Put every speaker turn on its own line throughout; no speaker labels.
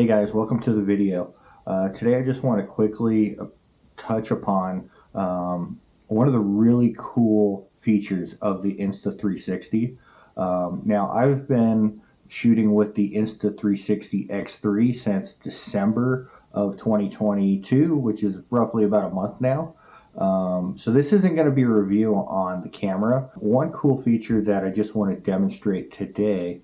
Hey guys, welcome to the video. Today I just want to quickly touch upon one of the really cool features of the Insta360. Now I've been shooting with the Insta360 X3 since December of 2022, which is roughly about a month now. So this isn't going to be a review on the camera. One cool feature that I just want to demonstrate today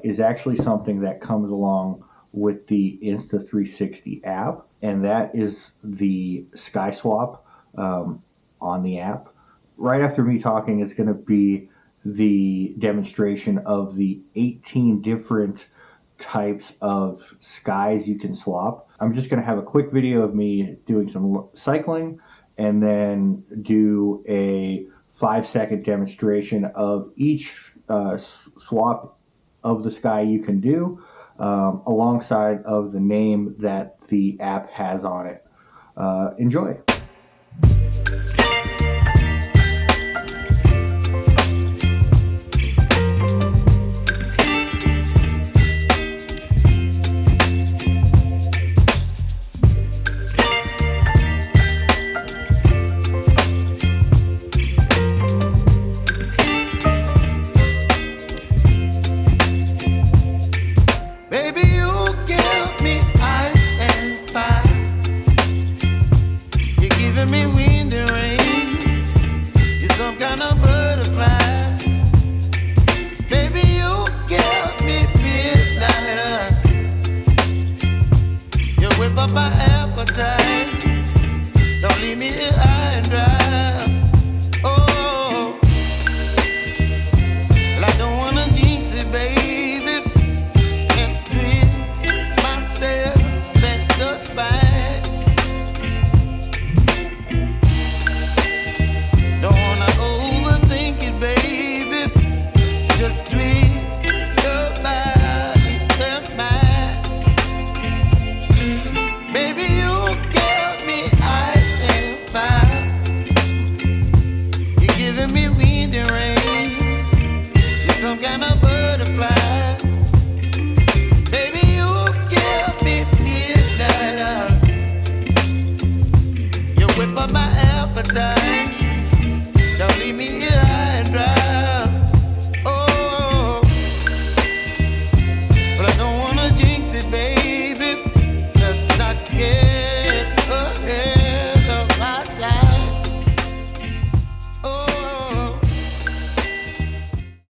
is actually something that comes along with the Insta360 app, and that is the SKY SWAP on the app. Right after me talking is going to be the demonstration of the 18 different types of skies you can swap. I'm just going to have a quick video of me doing some cycling and then do a 5-second demonstration of each swap of the sky you can do, alongside of the name that the app has on it. Enjoy.
Me wind and rain, you're some kind of butterfly. Baby, you give me midnight. You whip up my appetite.